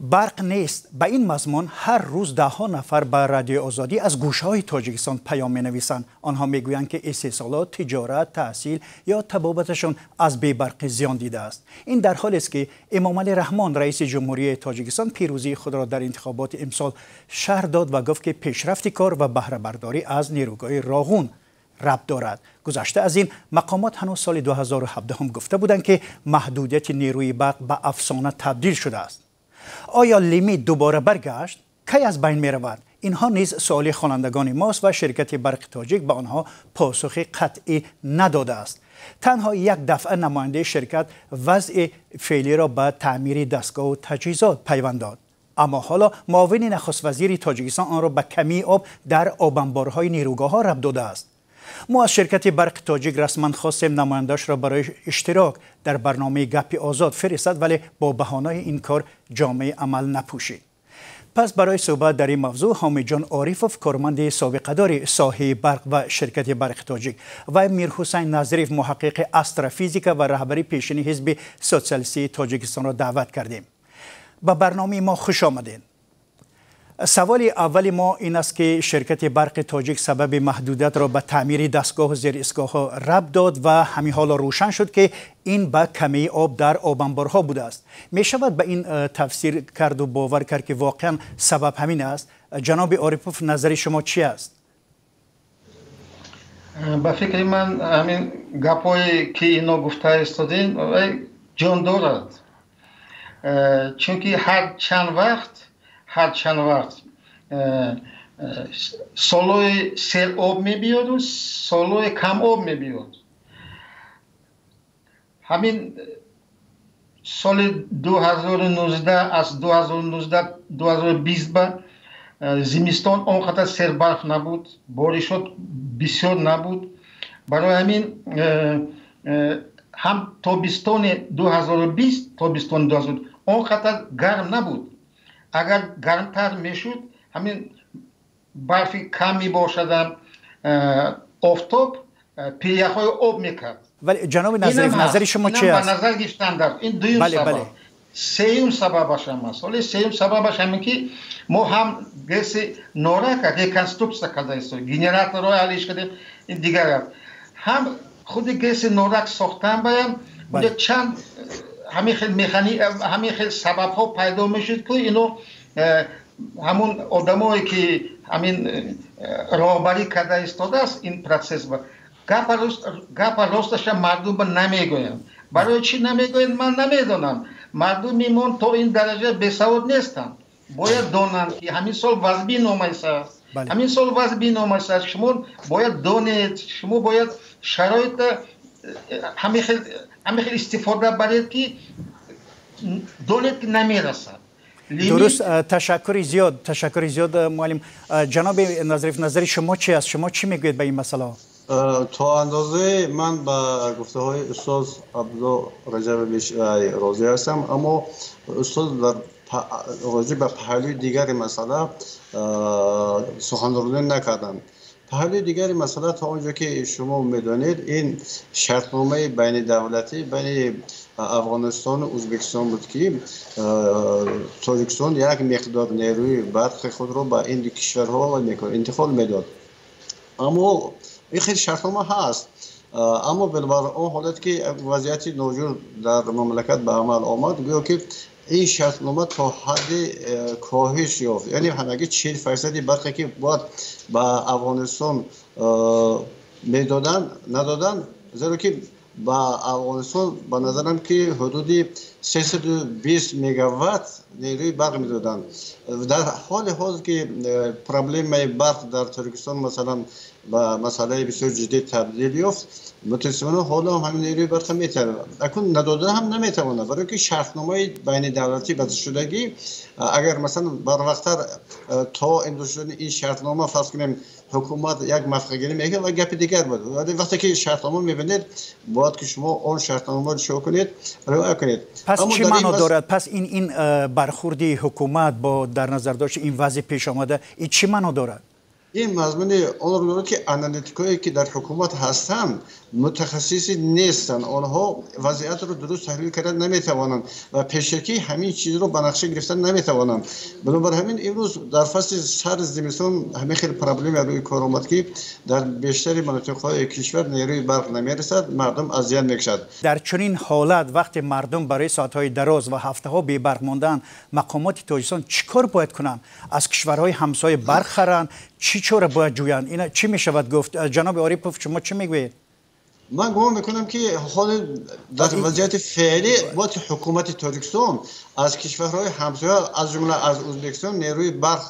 برق نیست. به این مضمون هر روز ده ها نفر به رادیو آزادی از گوشه‌های تاجیکستان پیام می‌نویسند. آنها میگویند که استحصالات، تجارت، تحصیل یا طبابتشان از بی‌برقی زیان دیده است. این در حالی است که امامعلی رحمان رئیس جمهوری تاجیکستان پیروزی خود را در انتخابات امسال شرح داد و گفت که پیشرفت کار و بهره برداری از نیروگاه راغون ربط دارد. گذشته از این مقامات هنوز سال 2017 هم گفته بودند که محدودیت نیروی برق به افسانه تبدیل شده است. آیا لیمیت دوباره برگشت؟ کی از بین می رود؟ اینها نیز سوال خوانندگان ماست و شرکت برق تاجیک به آنها پاسخ قطعی نداده است. تنها یک دفعه نماینده شرکت وضع فعلی را به تعمیر دستگاه و تجهیزات پیوند داد. اما حالا معاون نخست وزیر تاجیکستان آن را به کمی آب در آب انبارهای نیروگاه‌ها ربط داده است. ما از شرکت برق تاجیک رسما خواستیم نماینده‌اش را برای اشتراک در برنامه گپ آزاد فرستد، ولی با بهانه این کار جامعه عمل نپوشید. پس برای صحبت در این موضوع حامد جان عارفوف، کارمند سابقه‌دار ساحه برق و شرکت برق تاجیک، و میرحسین نظریف، محقق استرافیزیک و رهبری پیشین حزب سوسیالیستی تاجیکستان را دعوت کردیم. به برنامه ما خوش آمدین. سوال اول ما این است که شرکت برق تاجیک سبب محدودیت را به تعمیر دستگاه و زیر ایستگاه‌ها ربط داد و همین حالا روشن شد که این به کمی آب در آب انبارها بوده است. می شود به این تفسیر کرد و باور کرد که واقعا سبب همین است؟ جناب عارفوف، نظر شما چی است؟ به فکر من همین گپایی که اینا گفته استادین جان دارد، چون که هر چند وقت سالوی سیل آب میبیاد و سالوی کم آب میبیاد. همین سال 2019 از 2020 به زمستان آنقدر سیل برف نبود، بارشات بسیار نبود. برای همین هم تابستان 2020 تابستان 2000 آنقدر گرم نبود. اگر گرمتر میشد همین برفی کم می باشد، آفتاب پیاهای آب میکرد. ولی جناب نظریف، نظر شما چی است؟ به نظر گرفتن در این دویم سبب. سوم سببش هم است. ولی سوم سببش همین که ما هم گس نورک ریکنسترکسیا کرده است، گنراتورهای حلش کردیم. این دیگر هم خود گس نورک ساختن باید اونجا چند همین خیلی سبب ها پیدا میشد که اینو همون آدمایی که همین راهبری کرده استاده است این پروسس با گپ راستش مردم به نمیگویند. برای چی نمیگویند من نمیدونم. مردم میمون تا این درجه بسواد نیستن. باید دانند که همین سال وضعی نامایست است. همین سال وضعی نامایست است. شما باید دانید، شما باید شرایط همین خیلی استفاده برید که دولت که نمیرسد. درست. تشکر زیاد معلم. جناب نظریف، نظر شما چی است؟ شما چی میگوید به این مسئله؟ تا اندازه من با گفته های استاد عبدالله رجب راضی هستم، اما استاد در راجع به پهلوی دیگر مسئله سخنرانی نکردند. پهلوی دیگر مسئله تا اونجا که شما میدانید این شرطنامه بین دولتی بین افغانستان و ازبکستان بود که تاجیکستان یک مقدار نیروی برق خود را به این دو کشورها انتقال میداد. اما این خیلی شرطنامه هست، اما بالبر اون حالت که وضعیت ناجور در مملکت به عمل آمد گویا که این شرطنامه تا حد کاهش یافت. یعنی همگی 40% برقی که باید به افغانستان میدادن ندادن، زیرا که با افغانستان به نظرم که حدود 320 مگاوات نیروی برق میدادن. در حال حاضر که پروبلم برق در ترکستان مثلا با مسئله بسیار جدی تبدیل یافت، متاسفانه حالا هم همین نیروی برق میتونه اکنون نداده هم نمیتونه، برای که شرطنامه بین دولتی بسته شدگی اگر مثلا بر وقتتر تا اندوشدن این شرطنامه فرض کنیم حکومت یک موافقه میگه و گپ دیگر بود، ولی وقتی که شرطنامه میبینید باید که شما اون شرطنامه رو شو کنید، رعایت کنید. پس چی معنا دارد؟ پس این برخوردی حکومت با در نظر داشت این وضع پیش آمده این چی معنا دارد؟ این مضمون اون رو دارد که آنالیتیکایی که در حکومت هستند متخصصی نیستن، آنها وضعیت رو درست تحلیل کردن نمیتوانند و پیشکی همین چیز رو به نقشه گرفتن نمیتوانند. بنابر همین امروز در فصل سر زمستون همین خیلی پرابلم روی کار آمد که در بیشتر مناطق‌های کشور نیروی برق نمیرسد، مردم اذیت میکشد. در چنین حالت وقتی مردم برای ساعت‌های دراز و هفته‌ها بی برق ماندن، مقامات تاجیکستان چیکار باید کنند؟ از کشورهای همسایه برق خرند؟ چی چاره باید جویند؟ اینا چی میشود گفت؟ جناب آریپوف شما چی میگویید؟ من گمان میکنم که حال در وضعیت فعلی باید حکومت تاجیکستان از کشورهای همسایه از جمله از ازبکستان نیروی برق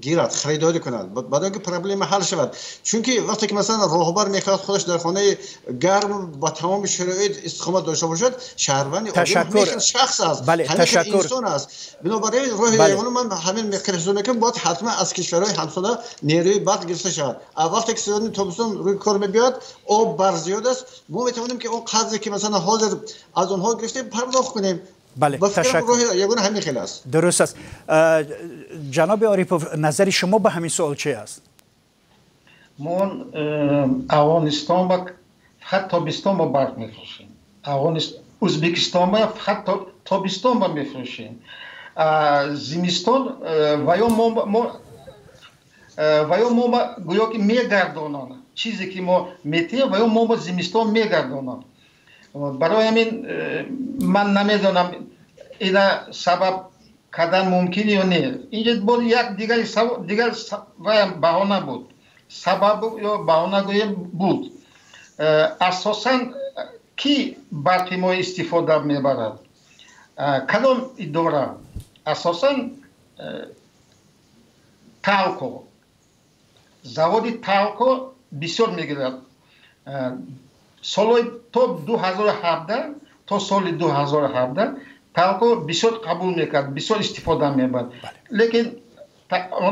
گیرد، خریداری کند برای اینکه پرابلم حل شود. چون که وقتی که مثلا راهبر میخواد خودش در خانه گرم با تمام شرایط استقامت داشته باشد، شهروند همین شخص است، بله، همین انسان است. بنابراین راه یگانه من همین میخوام میگم باید حتما از کشورهای همسایه نیروی برق گرفته شود. وقتی که سیزن تابستان روی کار میاد آب بر زیاد است، ما میتونیم که اون قرضی که مثلا حاضر از اونها گرفتیم پرداخت کنیم. بله، تشکر. یگانه همین خیلی است. درست است. جناب آریپوف نظر شما به همین سوال چی است؟ ما افغانستان با فقط تابستان با برق میفروشیم. ازبکستان با فقط تابستان با میفروشیم. زمستان و یا ما گویا که میگردانند چیزی که ما میتیم و یا ما با زمستان میگردانند. برای همین من نمیدونم اینا سبب کردن ممکنه یا نه. اینجا بود یک دیگر بهانه بود، سبب یا بهانه گویم بود. اساساً کی برق ما استفاده میبرد؟ کدام اداره؟ اساساً تالکو، заводи تالکو بسیار میگیرد. سال تا 2017 تا سال 2017 تالکو بسیار قبول میکرد، بسیار استفاده میبرد. لیکن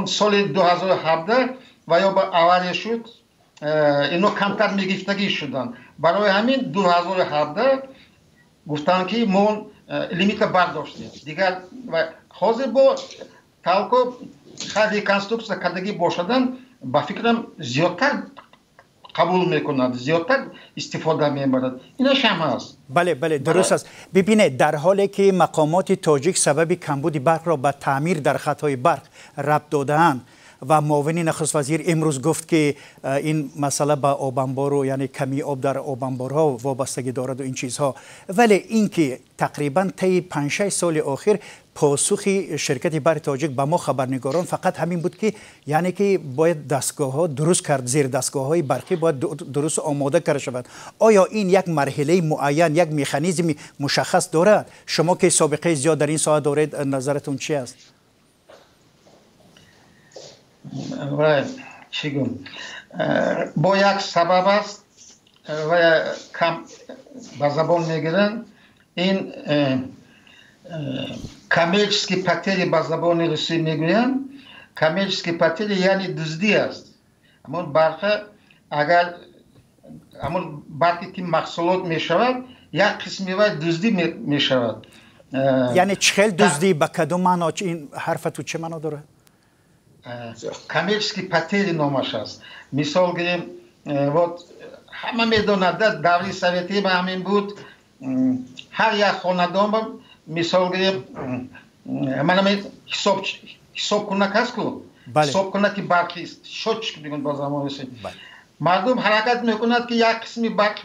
سال 2017 و یا با آواری شد اینو کمتر میگفتگی شدن. برای همین 2017 گفتن که ما لیمیت برداشتیم دیگر و حاضر با تالکو خیلی کنسترکسیون کردگی باشدن با فکرم زیادتر قبول میکند، زیادتر استفاده میبرد. اینش هم هست. بله درست است. ببینید در حالی که مقامات تاجیک سبب کمبود برق را به تعمیر در خطهای برق ربط داده‌اند و معاون نخست وزیر امروز گفت که این مسئله به آبانبار یعنی کمی آب در آبانبارها وابستگی دارد و این چیزها، ولی اینکه تقریبا طی 5-6 سال اخیر پاسخی شرکت برق تاجیک به ما خبرنگاران فقط همین بود که یعنی که باید دستگاه ها درست کرد، زیر دستگاه های برقی باید درست آماده کرده شود. آیا این یک مرحله معین، یک مکانیزم مشخص دارد؟ شما که سابقه زیاد در این ساحه دارید نظرتون چی است؟ چیگم با یک سبب است و کم به زبان میگیرن این коммерческий потери به زبان روسی میگویند. коммерческий потери یعنی دزدی است. همون برق اگر همون برقی که محصولات میشود یک قسمی و دزدی میشود. یعنی چخیل دزدی به کدوم معنا؟ این حرف تو چه معنا داره؟ коммерческий потери نامش است. مثال گیریم همه میدونند دوری سویتی به همین بود. هر یک خاندان مثال گیریم من حساب کنک هست که حساب کنک برقی است شوچ میگن با زمان رسید. مردم حرکت میکند که یک قسمی برق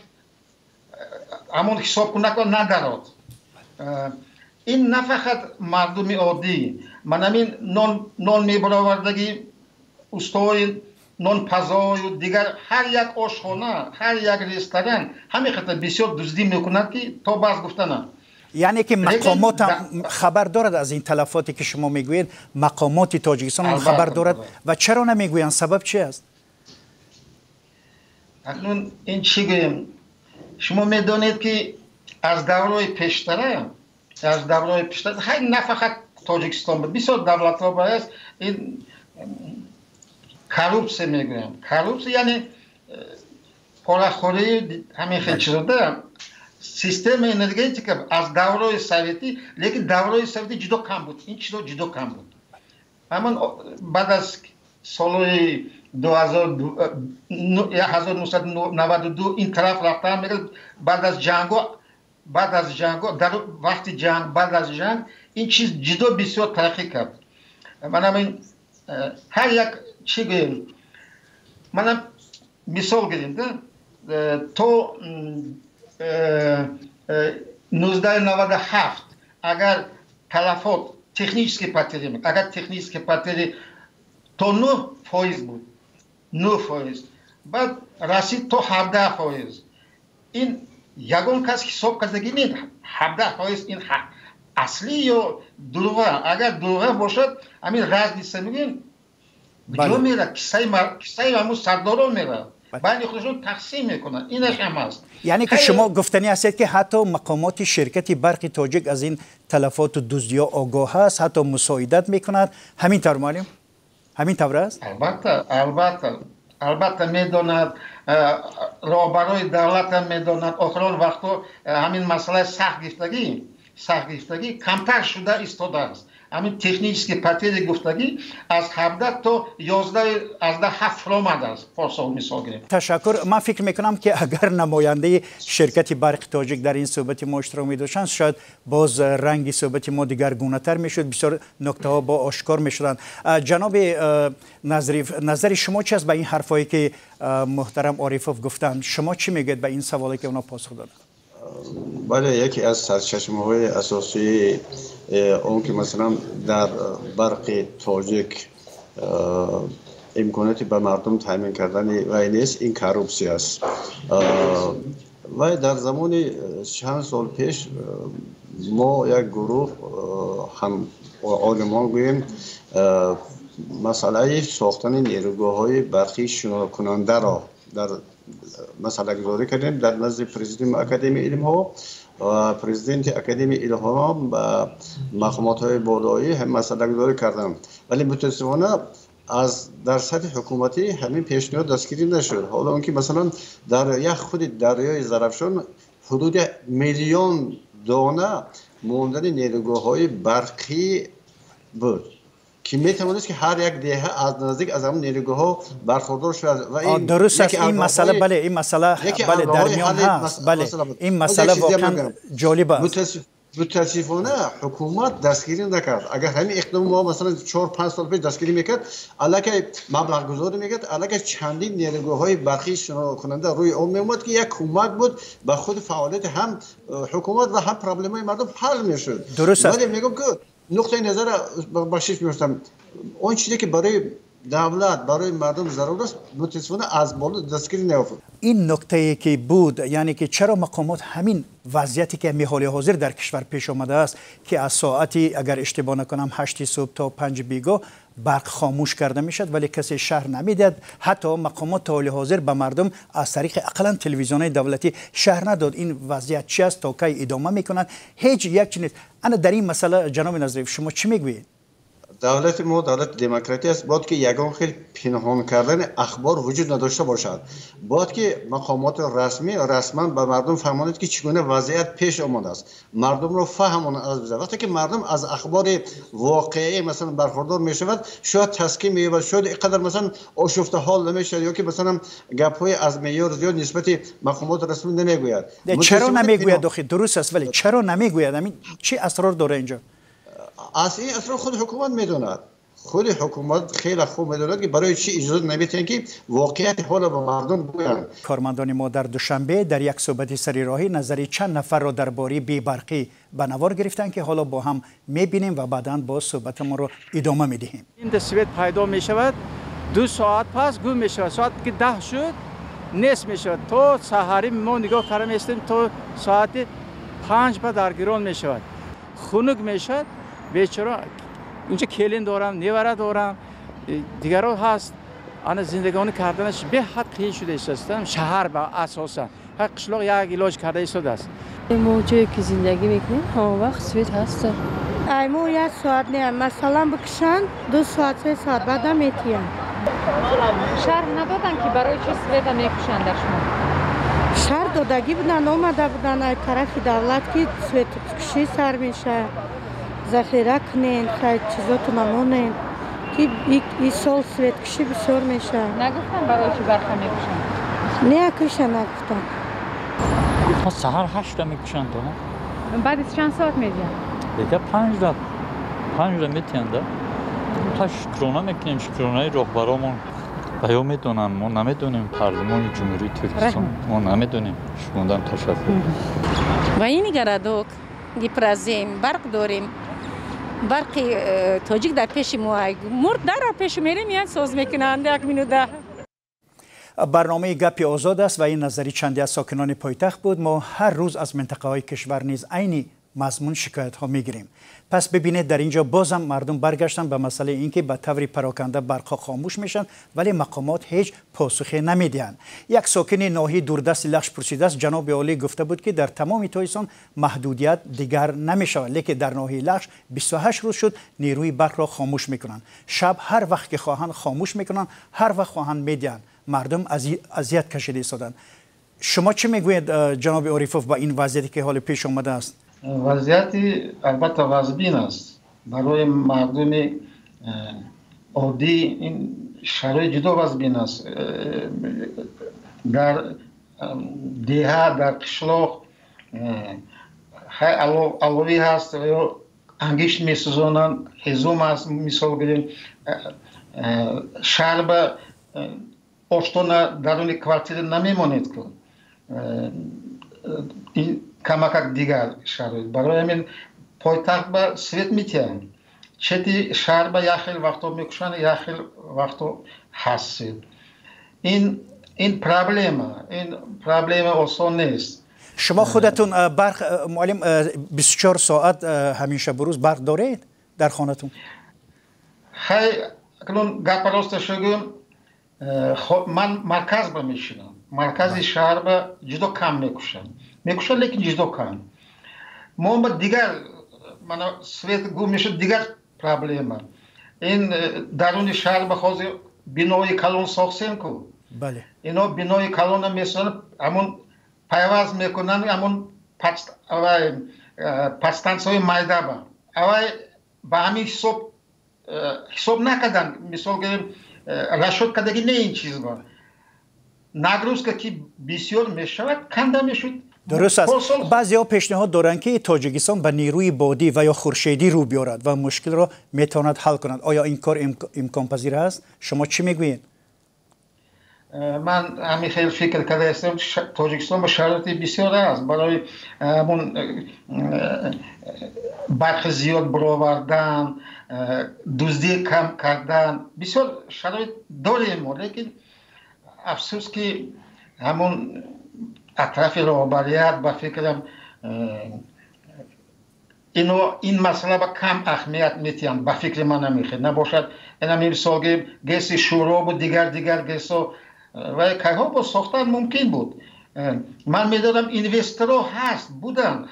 همون حساب کنک رو ندارد. این نه فقط مردم عادی، من همین نان میبراوردگی استای نان پزا و دیگر هر یک آشخانه، هر یک رستوران همین خاطر بسیار دزدی میکند که تا باز گفتن. یعنی که مقامات خبر دارد از این تلفاتی که شما میگویید؟ مقامات تاجیکستان خبر دارد و چرا نمیگویند؟ سبب چی است؟ اکنون این چی گویم؟ شما میدانید که از دورهای پیشتر خیلی نه فقط تاجیکستان بود، بسیار دولت ها باید این کروپسی میگویم. کروپسی یعنی پولخوری همین خیلی چیزا دارم. سیستم انرژتیک از دورهای سویتی، لیکن دورهای سویتی جدا کم بود، این چیزا جدا کم بود. همون بعد از سالهای 1992 این طرف رفتن میگه بعد از جنگ در وقت جنگ بعد از جنگ این چیز جدا بسیار ترقی کرد. من هر یک چی گویم، من مثال گیریم تو 1997 اگر تلفات تکنیکی پاتری اگر تکنیکی پاتری تو 9% بود 9%، بعد رسید تو 17%. این یگان کس حساب کردگی نیست 17% این اصلی یا دروغه. اگر دروغه باشد همین راز نیست میگیم جو میره کسای همون سرداران میره بین خودشون تقسیم میکنن. اینش هم هست. یعنی که شما گفتنی هستید که حتی مقامات شرکت برق تاجیک از این تلفات و دزدی‌ها آگاه هست، حتی مساعدت میکنند. همین طور معلم؟ همین طور است؟ البته میداند، رهبرای دولت هم میداند. آخران وقتا همین مسئله سخت گرفتگی کمتر شده ایستاده است. همین تکنیکی پاتری گفتگی از 17 تا 11 از 7 آمده است. پارسال مثال گرفت. تشکر. من فکر میکنم که اگر نماینده شرکت برق تاجیک در این صحبت ما اشتراک می‌داشتند شاید باز رنگ صحبت ما دیگرگونه تر میشد، بسیار نکته ها با آشکار میشدند. جناب نظریف، نظر شما چی است به این حرفایی که محترم عارفوف گفتند؟ شما چی میگید به این سوالی که اونا پاسخ دادن؟ بله، یکی از سرچشمه‌های اساسی اون که مثلا در برق تاجیک امکاناتی به مردم تامین کردن وی نیست، این کروپسی است. و در زمان چند سال پیش ما یک گروه هم عالمان گوییم مسئله ساختن نیروگاه‌های برقی شنا کننده را در مسئله گذاری کردیم در نزد پرزیدنت اکادمی علم ها و پرزیدنت اکادمی علم ها و مقامات های بالایی هم مسئله گذاری کردم، ولی متاسفانه در سطح حکومتی همین پیشنهاد دستگیری نشد. حالا اون که مثلا در یک خود دریای ظرفشان حدود 1 میلیون دانه ماندن نیروگاه های برقی بود که میتوانست که هر یک دهه از نزدیک از همون نیروگاه ها برخوردار شود. و این درست است. این مسئله بله، این مسئله بله در میان هست. بله این مسئله واقعا جالب است. متاسفانه حکومت دستگیری نکرد. اگر همین اقدام ما مثلا 4-5 سال پیش دستگیری میکرد، الکی مبلغ گذاری میکرد، الکی چندین نیروگاه های برقی شنا کننده روی اون میومد که یک کمک بود به خود فعالیت هم حکومت و هم پرابلم های مردم حل میشد. درست است. ولی میگم که نقطه نظر بخشش می‌رسم اون چیزی که برای دولت برای مردم ضرورت است متاسفانه از بالا دستگیری نیافت. این نکته که بود، یعنی که چرا مقامات همین وضعیتی که می حال حاضر در کشور پیش آمده است که از ساعتی اگر اشتباه نکنم 8 صبح تا 5 بیگاه برق خاموش کرده میشد ولی کسی شهر نمیداد. حتی مقامات تا حال حاضر به مردم از طریق اقلا تلویزیون دولتی شهر نداد. این وضعیت چی است تا کی ادامه میکنند؟ هیچ یک چیز. انا در این مسئله جناب نظریف شما چی میگویید؟ دولت ما دولت دموکراتی است، باید که یگان خیلی پنهان کردن اخبار وجود نداشته باشد. باید که مقامات رسما به مردم فهماند که چگونه وضعیت پیش آمده است، مردم رو فهماند از بزرگ. وقتی که مردم از اخبار واقعی مثلا برخوردار میشود شاید تسکین می‌یابد، شاید اینقدر مثلا آشفته حال نمیشد یا که مثلا گپ‌های از معیار زیاد نسبت مقامات رسمی نمیگوید. چرا نمیگوید؟ درست است ولی چرا نمیگوید؟ همین چی اسرار داره اینجا؟ از این اسرار خود حکومت میدوند. خود حکومت خیلی خوب میدوند که برای چی اجازه نمیتن که واقعیت حال به مردم بگویند. کارمندان ما در دوشنبه در یک صحبت سری راهی نظری چند نفر را درباره بی‌برقی به نوار گرفتند که حالا با هم میبینیم و بعداً با صحبت ما رو ادامه میدهیم. این دستیویت پیدا میشود 2 ساعت پس گم میشود، ساعت که 10 شد نیست میشود. تو سحری ما نگاه کردیم استیم تو ساعت 5 بعد درگیران میشود، خنک میشود. بیچاره اونجا کلین دارم، نیوره دارم، دیگران هست. آن زندگانی کردنش به حد قیل شده است. شهر با اساسا هر قشلاق یک علاج کرده ایستاده است. ما جایی که زندگی میکنیم همه وقت سویت هست. ما 1 ساعت نه مثلا بکشن 2 ساعت 3 ساعت بعد میتین. شهر ندادن که برای چی سویت میکشن در شما؟ شهر دادگی بودن، اومده بودن از طرف دولت که سویت کشی سر میشه، ذخیره کنین، خیلی چیزاتو نمونین. که این سال سویت کشی بسیار میشه. نگفتن برای چی برقه میکشن؟ نه کشن نگفتن. گفتن سهر 8 میکشن تو. بعد از چند ساعت میدین؟ دیگه 5 میتین ده. تا شکرانه میکنیم، شکرانه رهبرامون بیان میدونن، ما نمیدونیم پارلمان جمهوری ترکستان، ما نمیدونیم. شماندان تشکر. و این گردوک دیپرازیم برق داریم. برقی تاجیک در پیش ما مرد در پیش میریم یاد ساز میکنند یک مینوده. برنامه گپی آزاد است و این نظری چندی از ساکنان پایتخت بود. ما هر روز از منطقه های کشور نیز عینی مضمون شکایت ها میگیریم. پس ببینید در اینجا بازم مردم برگشتن به مسئله اینکه به طور پراکنده برقها خاموش میشن ولی مقامات هیچ پاسخی نمیدهند. یک ساکن ناحیه دوردست لخش پرسیده است. جناب عالی گفته بود که در تمام تایستان محدودیت دیگر نمیشود، لیکن در ناحیه لخش 28 روز شد نیروی برق را خاموش میکنن. شب هر وقت که خواهند خاموش میکنن، هر وقت خواهند میدهند. مردم اذیت کشیده ایستادند. شما چه میگویید جناب عارفوف با این وضعیتی که حال پیش آمده است؟ وضعیتی البته وضبین است. برای مردم عادی این شرایط جدا وضبین است. در دیها، در قشلاق علوی هست یا انگشت میسوزانند، هزوم است. مثال بریم شهر به آشتانه درون کوارتیر نمیمانید که این کمک دیگر شرایط برای همین پایتخت به سویت میتین چتی شهر به یخیل وقتا میکشن یخیل وقتا هستید. این پرابلم آسان نیست. شما خودتون برق معلم 24 ساعت همیشه بروز برق دارید در خانتون؟ خیلی اکنون گپ راست شگم من مرکز با میشینم. مرکز شهر به جدا کم میکشن لیکن جدا کم. ما با دیگر من سویت گم میشه دیگر پرابلم. این درون شهر به خاطر بینای کلون ساختن کو. بله. اینا بینای کلون میسازن، همون پیوست میکنن، همون پستانسای مایده با. اوای با همین حساب نکردن. مثال گریم رشد کردگی نه این چیز با. نگروز که بسیار میشود کنده میشود. درست است. بعضی‌ها پیشنهاد دارند که تاجیکستان به نیروی بادی و یا خورشیدی رو بیارد و مشکل را میتواند حل کند. آیا این کار امکان پذیر است؟ شما چی میگویید؟ من همین خیلی فکر کرده هستم. تاجیکستان با شرایط بسیار است برای همون برق زیاد برآوردن، دزدی کم کردن، بسیار شرایط داریم. لیکن افسوس که همون اطراف رهبریت با فکرم این مسئله با کم اهمیت میتیم. با فکر من نمیخواد نباشد. این همین مثال گیس شوراب و دیگر گیس و که ها با ساختن ممکن بود. من میدارم اینوسترها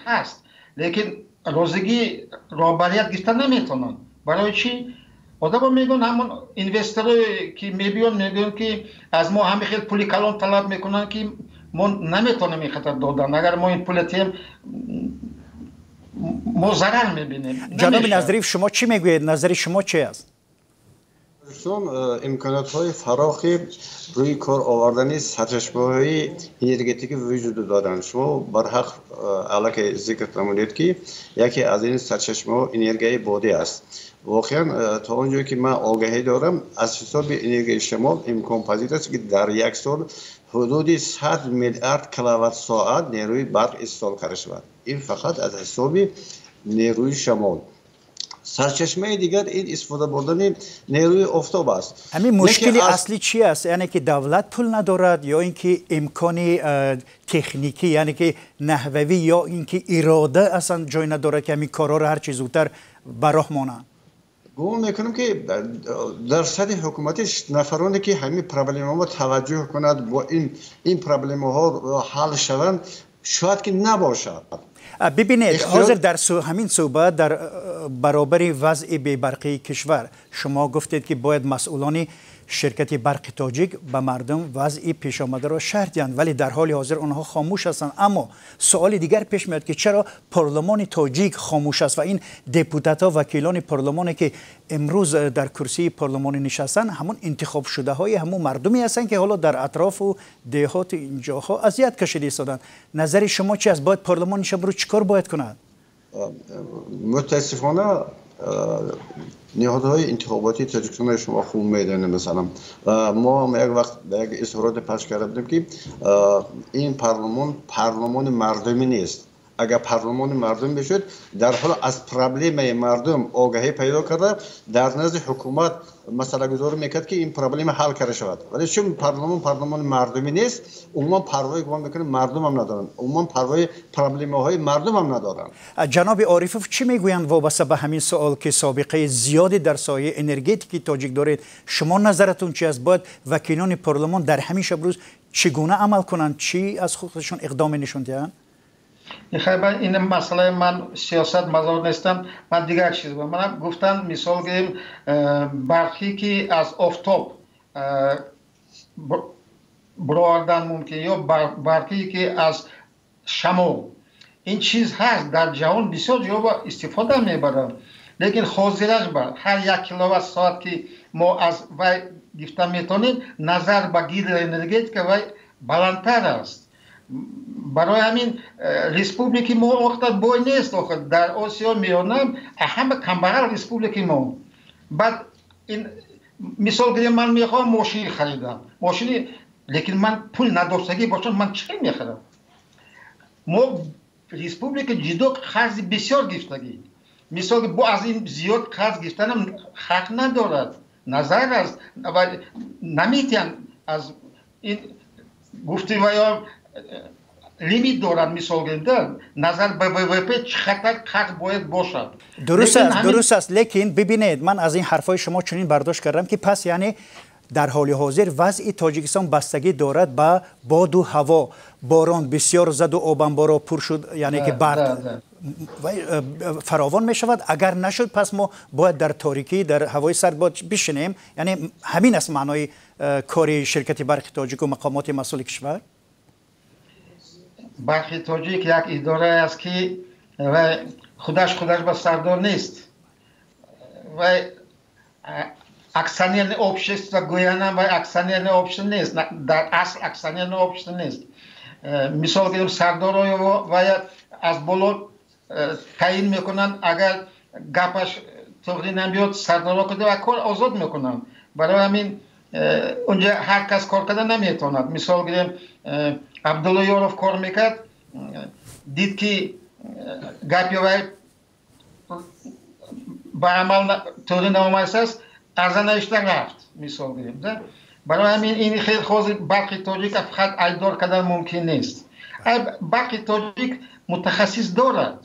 هست لیکن روزگی رهبریت گرفتن نمیتونن. برای چی؟ آدم میگن همون اینوسترهایی که میگن که از ما همه خیلی پولی کلان طلب میکنن که ما نمیتونیم این خطر دادن. اگر ما این پول تیم ما ضرر میبینیم. جناب نظریف شما چی میگویید؟ نظر شما چی است؟ امکانات های فراخی روی کار آوردن سرچشمه‌های انرژتیکی وجود دارند. شما برحق علاقه ذکر فرمودید که یکی از این سرچشمه‌ها انرژی بادی است. واقعا تا اونجایی که من آگاهی دارم از حساب انرژی شمال امکان پذیر است که در یک سال حدود 100 میلیارد کیلووات ساعت نیروی برق استفاده کرده شود. این فقط از حساب نیروی شمال. سرچشمه دیگر این استفاده بردن نیروی آفتاب است. همین مشکلی اصلی چی است؟ یعنی که دولت پول ندارد یا اینکه امکانی تکنیکی یعنی که نحوی یا اینکه اراده اصلا جای نداره که همین کارا رو هر چیز زودتر به راه مانند؟ گمان میکنم که در سطح حکومتش نفرانی که همین پرابلم ها توجه کند با این پرابلم ها حل شوند شاید که نباشد. ببینید حاضر در همین صحبت در برابر وضع بی‌برقی کشور شما گفتید که باید مسئولان شرکت برق تاجیک به مردم وضع پیش آمده را شرح دهند، ولی در حال حاضر آنها خاموش هستند. اما سوال دیگر پیش میاد که چرا پارلمان تاجیک خاموش است و این دپوتات ها وکیلان پارلمانی که امروز در کرسی پارلمان نشستن همون انتخاب شده های همون مردمی هستند که حالا در اطراف و دهات اینجاها اذیت کشیده ایستادند. نظر شما چی است؟ باید پارلمان امروز چیکار باید کند؟ متاسفانه نهادهای انتخاباتی تاجیکستان شما خوب میدانید. مثلا ما یک وقت یک اظهارات پخش کرده بودیم که این پارلمان مردمی نیست. اگر پارلمان مردم بشد در حال از پرابلم مردم آگاهی پیدا کرده در نزد حکومت مسئله گذاری میکرد که این پرابلم حل کرده شود. ولی چون پارلمان مردمی نیست، عموما پروای گمان میکنه مردم هم ندارن، عموما پروای پرابلم های مردم هم ندارن. جناب عارفوف چی میگویند وابسته به همین سوال که سابقه زیادی در سایه انرژتیکی تاجیک دارید؟ شما نظرتون چی است؟ باید وکیلان پارلمان در همین روز چگونه عمل کنند؟ چی از خودشون اقدام نشون دهند؟ این مسئله من سیاست مزار نیستم. من دیگر چیز بگم. من گفتن مثال گیریم برقی که از آفتاب برآوردن ممکن یا برقی که از شمع، این چیز هست در جهان بسیار جا استفاده میبرن، لیکن حاضرش بر هر یک کیلووات ساعت که ما از وی گفته میتونیم نظر به گیر انرژی که وی بلندتر است. برای همین ریسپوبلیکی ما وقت بای نیست در آسیا میانم همه کمبغل ریسپوبلیکی ما. بعد این مثال گریم من میخوام ماشین خریدم، ماشینی، لیکن من پول نداشتگی باشم من چی میخرم؟ ما ریسپوبلیک جدو خرج بسیار گفتگی، مثال با از این زیاد خرج گفتنم حق ندارد. نظر است و نمیتین از این گفتی و یا لیمیت دارد. مثال گرفتن نظر به ВВП چقدر خرج باید باشد. درست است، لیکن ببینید من از این حرفای شما چنین برداشت کردم که پس یعنی در حال حاضر وضع تاجیکستان بستگی دارد به باد و هوا. باران بسیار زد و آب انبارها پر شد، یعنی که برق فراوان می شود. اگر نشد پس ما باید در تاریکی در هوای سرد بشینیم. یعنی همین است معنای کار شرکت برق تاجیک و مقامات مسئول کشور. برق تاجیک یک اداره است که خودش به سردار نیست و اکسانیان общества گویانم و اکسانیان общества نیست، در اصل اکسانیان общества نیست. مثال گیریم سردار و از بالا تعیین میکنن، اگر گپش توقی نمیاد سردار کده و کار آزاد میکنن. برای همین اونجا هر کس کار کرده نمیتواند. مثال گیریم عبدالله یاروف کار میکرد، دید که گپی وی به عمل توقی نامایست است، ارزن اشتر رفت. مثال گیریم برای همین این خیلی خوزی برق تاجیک فقط ایدار کردن ممکن نیست. برق تاجیک متخصص دارد،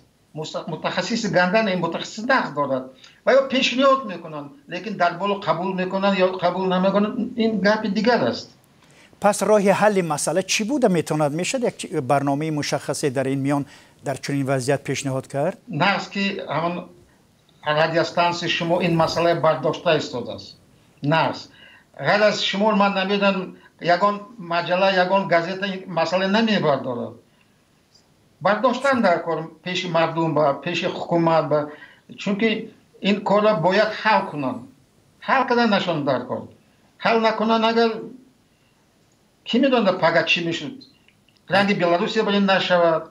متخصص گندن این متخصص نقد دارد و یا پیشنهاد میکنن، لیکن در بالا قبول میکنن یا قبول نمیکنن، این گپ دیگر است. پس راه حل مسئله چی بوده میتوند؟ میشد یک برنامه مشخصی در این میان در چنین وضعیت پیشنهاد کرد؟ نه است که همون رادیوستانس شما این مسئله برداشته ایستاده است. نه است. غیر از شما من نمیدونم یگان مجله یگان گازیت این مسئله نمیبردارد. برداشتن در کار پیش مردم با پیش حکومت با، چون که این کار باید حل کنن. حل کردن نشون در کار. حل نکنن اگر کی میدونه پگاه چی میشد؟ رنگ بلاروسی برین نشود،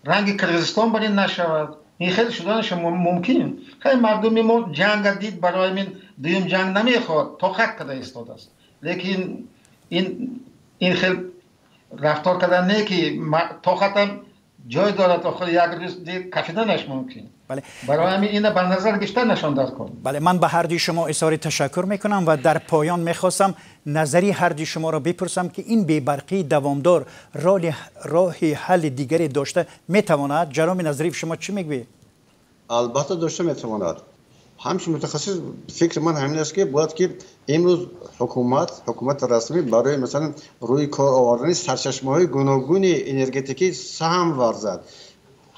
رنگ کرغیزستان برین نشود. این خیلی شدنش ممکن. خیلی مردم ما جنگ دید، برای من دویم جنگ نمیخواد، تا خط کرده ایستاده است. لیکن این خیلی رفتار کردن نه که تا خطم جای دارد، آخر یک روز دید کفیدنش ممکن. بله. برای همین اینه به نظر گشتر نشان داد کن. بله، من به هر دوی شما اظهار تشکر میکنم و در پایان میخواستم نظری هر دوی شما را بپرسم که این بی‌برقی دوامدار راه حل دیگری داشته میتواند؟ جناب نظریف شما چی میگوید؟ البته داشته میتواند. همچنین متخصص فکر من همین است که باید که امروز حکومت رسمی برای مثلا روی کار آوردن سرچشمه‌های گوناگون انرژتیکی سهم ورزد.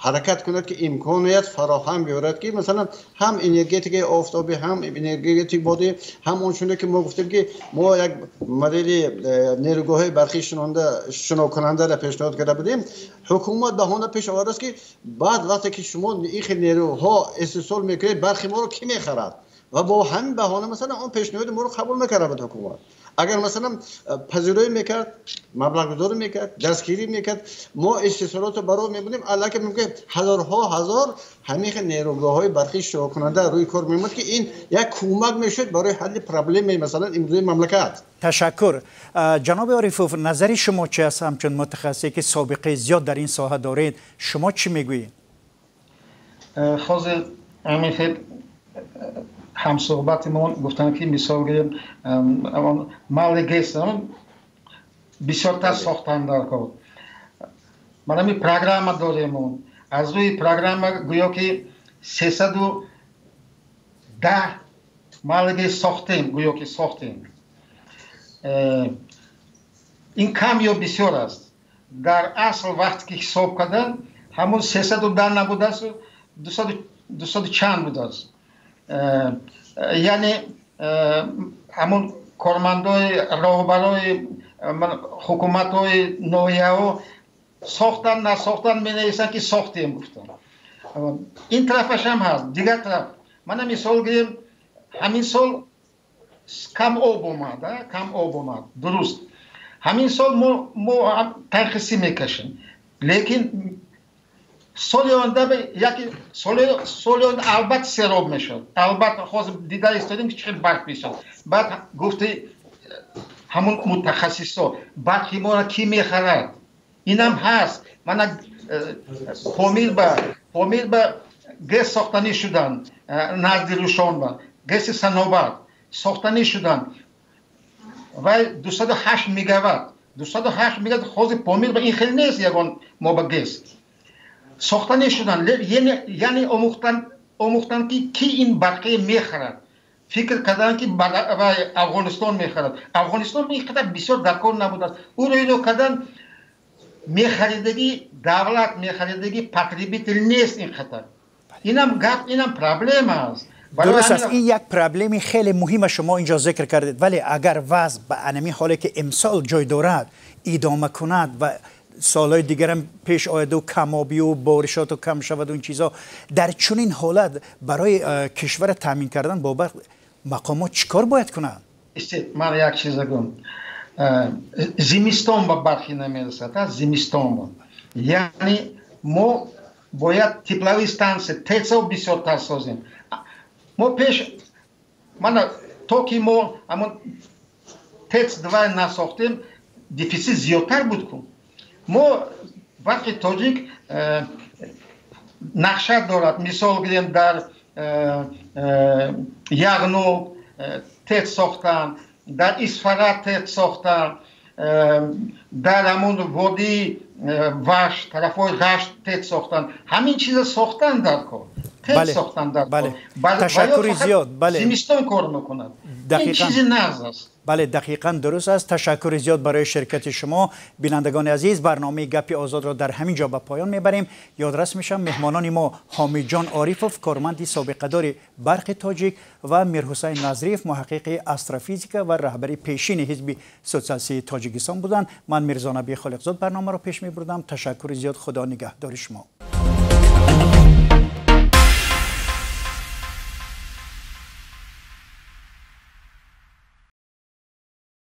حرکت کند که امکانیت فراهم بیارد که مثلا هم انرژیتیک آفتابی هم انرژیتیک بادی هم اونچونه که ما گفتیم که ما یک مدل نیروگاه برقی شنا کننده را پیشنهاد کرده بودیم. حکومت بهانه پیش آورده است که بعد وقتی که شما این خیلی نیروها استحصال میکنید برقی ما رو کی میخرد و با همین بهانه مثلا اون پیشنهاد ما رو قبول میکرده بود حکومت. اگر مثلا پذیرایی میکرد مبلغ گذاری میکرد دستگیری میکرد ما استحصالات رو برای میبینیم البته ممکن هزار همین نیروگاه های برقی شروع کننده روی کار میموند که این یک کمک میشد برای حل پرابلم مثلا امروزی مملکت. تشکر. جناب عارفوف نظر شما چی است؟ همچون متخصصی که سابقه زیاد در این ساحه دارید شما چی میگویید؟ خازل همین هم صحبتمون گفتن که مثال مالگیس بسیار تا ساختن در کار من همی پروگرام داریم از روی پروگرام گویا که 310 مالگیس ساختیم گویا که ساختیم. این کم یا بسیار است. در اصل وقتی که حساب کردن همون 310 نبوده است 200 چند بوده است. یعنی همون کارمندای راهبرای حکومت‌های نویه ساختن نساختن می‌نویسن که ساختیم گفتن. این طرفش هم هست. دیگر طرف من مثال گیرم همین سال کم آب اومد درست. همین سال ما تنخیصی میکشیم لیکن سال آینده یکی سال آینده البته سیراب میشد. البته خواست دیده استادیم که چقدر برق میشد. بعد گفته همون متخصصا برقی ما را کی میخرد؟ اینم هست. من پامیر به گس ساختنی شدن نزد روشان با گس صنوبر ساختنی شدن و 208 میگاوات خواست پامیر به این خیلی نیست یگان ما به گس ساختنی شدن. یعنی آموختن که کی این برقی میخرد. فکر کردن که افغانستان میخرد. افغانستان میخرد بسیار درکار نبود است. او رو کردن میخریدگی دولت میخریدگی پتریبیتل نیست این خطر. اینم پرابلم است. درست است. این یک پرابلمی خیلی مهم شما اینجا ذکر کردید ولی اگر وضع به انمی حالی که امسال جای دارد ادامه کند و سالهای دیگر هم پیش آید و کمابی و بارشات و کم شود و این چیزا در چنین حالت برای کشور تامین کردن با برق مقامات چیکار باید کنند؟ من یک چیز گم زمستان با برقی نمیرسد. زمستان یعنی ما باید تپلوی ستانسه تیتسا بسیار تر سازیم. ما پیش من تا که ما همون تیتس دوای نساختیم دفیسیت زیادتر بود کن. ما برق تاجیک نقشه دارد. مثال گیریم در یغنو تیت ساختن در اسفرات تیت ساختن در همون وادی وش طرفای غشت تیت ساختن. همین چیز ساختن در کار تیت ساختن در کار. تشکر زیاد. زمستان کار میکند. این چیزی نقض است. بله دقیقاً درست است. تشکر زیاد برای شرکت شما. بینندگان عزیز برنامه گپ آزاد را در همین جا به پایان میبریم. یادرس میشم مهمانان ما حامد جان عارفوف کارمند سابقه دار برق تاجیک و میرحسین نظریف محقق استروفیزیک و رهبر پیشین حزب سوسیالیستی تاجیکستان بودند. من میرزا نبی خالقزاد برنامه را پیش میبردم. تشکر زیاد. خدا نگهدار شما.